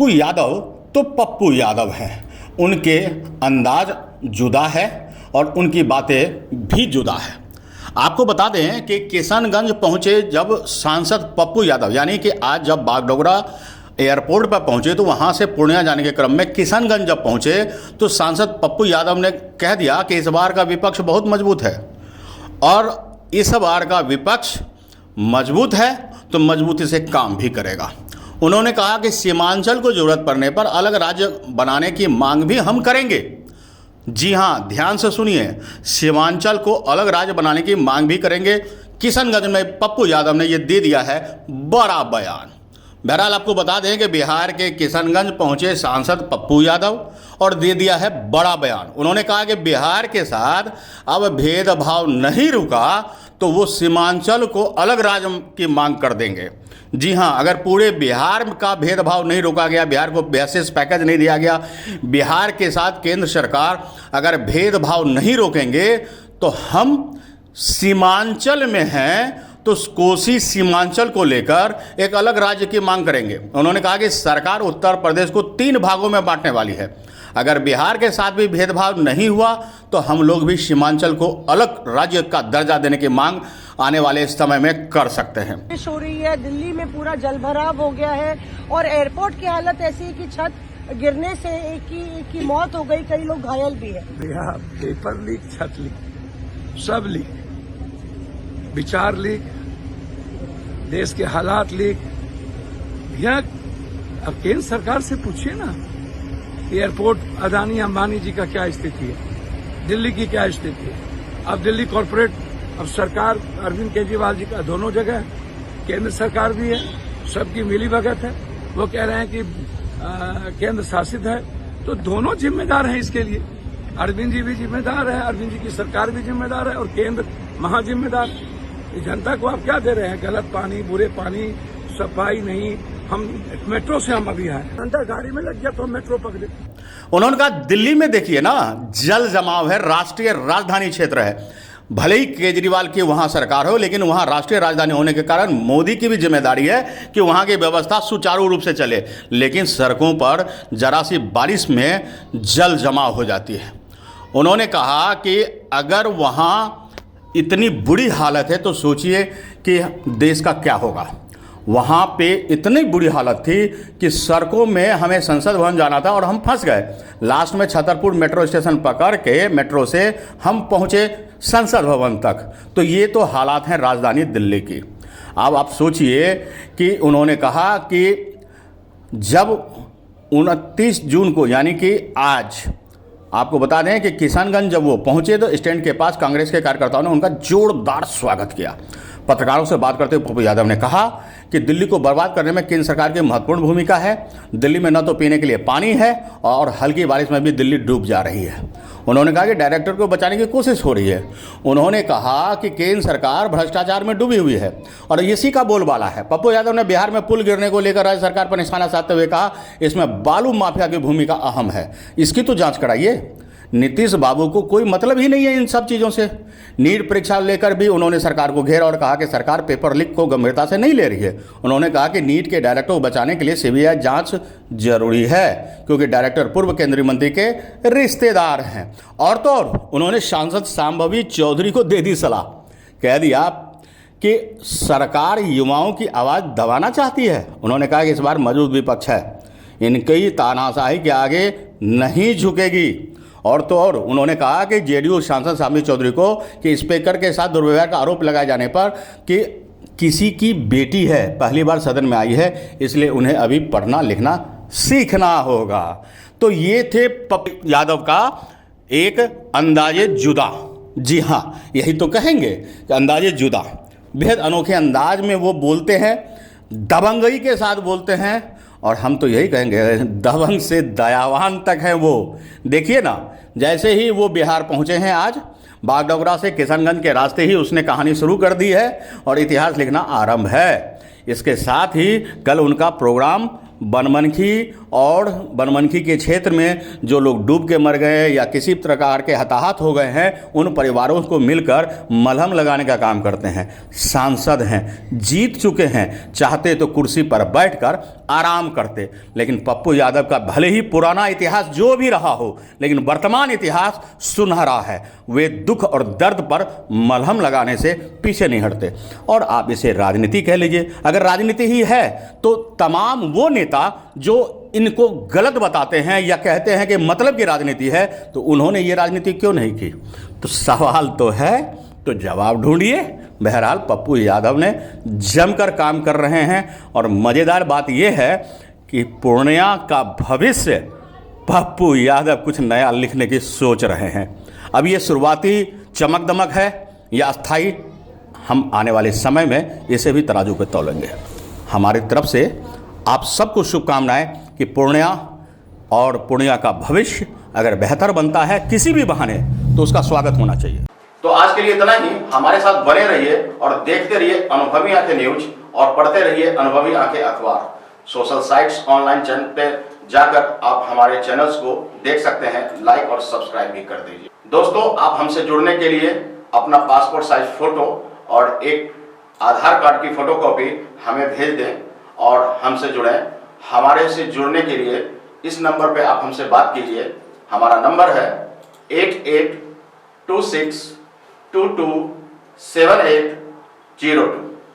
पप्पू यादव तो पप्पू यादव हैं, उनके अंदाज जुदा है और उनकी बातें भी जुदा है। आपको बता दें कि किशनगंज पहुंचे जब सांसद पप्पू यादव, यानी कि आज जब बागडोगरा एयरपोर्ट पर पहुंचे तो वहां से पूर्णिया जाने के क्रम में किशनगंज जब पहुंचे तो सांसद पप्पू यादव ने कह दिया कि इस बार का विपक्ष बहुत मजबूत है और इस बार का विपक्ष मजबूत है तो मजबूती से काम भी करेगा। उन्होंने कहा कि सीमांचल को जरूरत पड़ने पर अलग राज्य बनाने की मांग भी हम करेंगे। जी हाँ, ध्यान से सुनिए, सीमांचल को अलग राज्य बनाने की मांग भी करेंगे। किशनगंज में पप्पू यादव ने यह दे दिया है बड़ा बयान। बहरहाल आपको बता दें कि बिहार के किशनगंज पहुंचे सांसद पप्पू यादव और दे दिया है बड़ा बयान। उन्होंने कहा कि बिहार के साथ अब भेदभाव नहीं रुका तो वो सीमांचल को अलग राज्य की मांग कर देंगे। जी हाँ, अगर पूरे बिहार का भेदभाव नहीं रोका गया, बिहार को बेसिस पैकेज नहीं दिया गया, बिहार के साथ केंद्र सरकार अगर भेदभाव नहीं रोकेंगे तो हम सीमांचल में हैं तो कोसी सीमांचल को लेकर एक अलग राज्य की मांग करेंगे। उन्होंने कहा कि सरकार उत्तर प्रदेश को 3 भागों में बांटने वाली है। अगर बिहार के साथ भी भेदभाव नहीं हुआ तो हम लोग भी सीमांचल को अलग राज्य का दर्जा देने की मांग आने वाले समय में कर सकते हैं। बारिश हो रही है, दिल्ली में पूरा जलभराव हो गया है और एयरपोर्ट की हालत ऐसी है कि छत गिरने से एक की मौत हो गई, कई लोग घायल भी है। पेपर लीक, छत लीक, सब लीक, विचार लीक, देश के हालात लीक। भैया अब केंद्र सरकार से पूछिए ना, एयरपोर्ट अदानी अंबानी जी का क्या स्थिति है, दिल्ली की क्या स्थिति है। अब दिल्ली कॉर्पोरेट, अब सरकार अरविंद केजरीवाल जी का दोनों जगह है, केंद्र सरकार भी है, सबकी मिली भगत है। वो कह रहे हैं कि केंद्र शासित है तो दोनों जिम्मेदार हैं इसके लिए। अरविंद जी भी जिम्मेदार है, अरविंद जी की सरकार भी जिम्मेदार है और केंद्र महाजिम्मेदार। जनता को आप क्या दे रहे हैं? गलत पानी, बुरे पानी, सफाई नहीं। हम मेट्रो से हम अभी आए, अंदर गाड़ी में लग गया तो हम मेट्रो पकड़े। उन्होंने कहा दिल्ली में देखिए ना, जल जमाव है, राष्ट्रीय राजधानी क्षेत्र है। भले ही केजरीवाल की वहां सरकार हो लेकिन वहां राष्ट्रीय राजधानी होने के कारण मोदी की भी जिम्मेदारी है कि वहां की व्यवस्था सुचारू रूप से चले। लेकिन सड़कों पर जरा सी बारिश में जल जमाव हो जाती है। उन्होंने कहा कि अगर वहां इतनी बुरी हालत है तो सोचिए कि देश का क्या होगा। वहाँ पे इतनी बुरी हालत थी कि सड़कों में हमें संसद भवन जाना था और हम फंस गए। लास्ट में छतरपुर मेट्रो स्टेशन पकड़ के मेट्रो से हम पहुँचे संसद भवन तक। तो ये तो हालात हैं राजधानी दिल्ली की। अब आप सोचिए कि उन्होंने कहा कि जब 29 जून को, यानी कि आज, आपको बता दें कि किशनगंज जब वो पहुंचे तो स्टैंड के पास कांग्रेस के कार्यकर्ताओं ने उनका जोरदार स्वागत किया। पत्रकारों से बात करते हुए पप्पू यादव ने कहा कि दिल्ली को बर्बाद करने में केंद्र सरकार की महत्वपूर्ण भूमिका है। दिल्ली में न तो पीने के लिए पानी है और हल्की बारिश में भी दिल्ली डूब जा रही है। उन्होंने कहा कि डायरेक्टर को बचाने की कोशिश हो रही है। उन्होंने कहा कि केंद्र सरकार भ्रष्टाचार में डूबी हुई है और इसी का बोलबाला है। पप्पू यादव ने बिहार में पुल गिरने को लेकर राज्य सरकार पर निशाना साधते हुए कहा इसमें बालू माफिया की भूमिका अहम है, इसकी तो जांच कराइए। नीतीश बाबू को कोई मतलब ही नहीं है इन सब चीज़ों से। नीट परीक्षा लेकर भी उन्होंने सरकार को घेरा और कहा कि सरकार पेपर लीक को गंभीरता से नहीं ले रही है। उन्होंने कहा कि नीट के डायरेक्टर को बचाने के लिए सीबीआई जांच जरूरी है क्योंकि डायरेक्टर पूर्व केंद्रीय मंत्री के रिश्तेदार हैं। और तो और उन्होंने सांसद शांभवी चौधरी को दे दी सलाह, कह दिया कि सरकार युवाओं की आवाज़ दबाना चाहती है। उन्होंने कहा कि इस बार मौजूद विपक्ष है, इनकी तानाशाही के आगे नहीं झुकेगी। और तो और उन्होंने कहा कि जेडीयू सांसद शांभवी चौधरी को कि स्पीकर के साथ दुर्व्यवहार का आरोप लगाए जाने पर कि किसी की बेटी है, पहली बार सदन में आई है, इसलिए उन्हें अभी पढ़ना लिखना सीखना होगा। तो ये थे पप्पू यादव का एक अंदाजे जुदा। जी हाँ, यही तो कहेंगे कि अंदाजे जुदा। बेहद अनोखे अंदाज में वो बोलते हैं, दबंगई के साथ बोलते हैं और हम तो यही कहेंगे दबंग से दयावान तक हैं वो। देखिए ना, जैसे ही वो बिहार पहुंचे हैं आज, बागडोगरा से किशनगंज के रास्ते ही उसने कहानी शुरू कर दी है और इतिहास लिखना आरंभ है। इसके साथ ही कल उनका प्रोग्राम बनमनखी और बनमनखी के क्षेत्र में जो लोग डूब के मर गए या किसी प्रकार के हताहत हो गए हैं, उन परिवारों को मिलकर मलहम लगाने का काम करते हैं। सांसद हैं, जीत चुके हैं, चाहते तो कुर्सी पर बैठकर आराम करते। लेकिन पप्पू यादव का भले ही पुराना इतिहास जो भी रहा हो, लेकिन वर्तमान इतिहास सुनहरा है। वे दुख और दर्द पर मलहम लगाने से पीछे नहीं हटते। और आप इसे राजनीति कह लीजिए, अगर राजनीति ही है तो तमाम वो नेता जो इनको गलत बताते हैं या कहते हैं कि मतलब की राजनीति है, तो उन्होंने ये राजनीति क्यों नहीं की? तो सवाल तो है, तो जवाब ढूंढिए। बहरहाल पप्पू यादव ने जमकर काम कर रहे हैं। और मज़ेदार बात यह है कि पूर्णिया का भविष्य पप्पू यादव कुछ नया लिखने की सोच रहे हैं। अब ये शुरुआती चमक दमक है या अस्थाई, हम आने वाले समय में इसे भी तराजू पर तौलेंगे। हमारी तरफ से आप सबको शुभकामनाएं कि पूर्णिया और पूर्णिया का भविष्य अगर बेहतर बनता है किसी भी बहाने, तो उसका स्वागत होना चाहिए। तो आज के लिए इतना ही। हमारे साथ बने रहिए और देखते रहिए अनुभवी आंखें न्यूज और पढ़ते रहिए अनुभवी आंखें अखबार। सोशल साइट्स, ऑनलाइन चैनल पे जाकर आप हमारे चैनल्स को देख सकते हैं, लाइक और सब्सक्राइब भी कर दीजिए। दोस्तों, आप हमसे जुड़ने के लिए अपना पासपोर्ट साइज फोटो और एक आधार कार्ड की फोटोकॉपी हमें भेज दें और हमसे जुड़ें। हमारे से जुड़ने के लिए इस नंबर पे आप हमसे बात कीजिए। हमारा नंबर है 8826227802।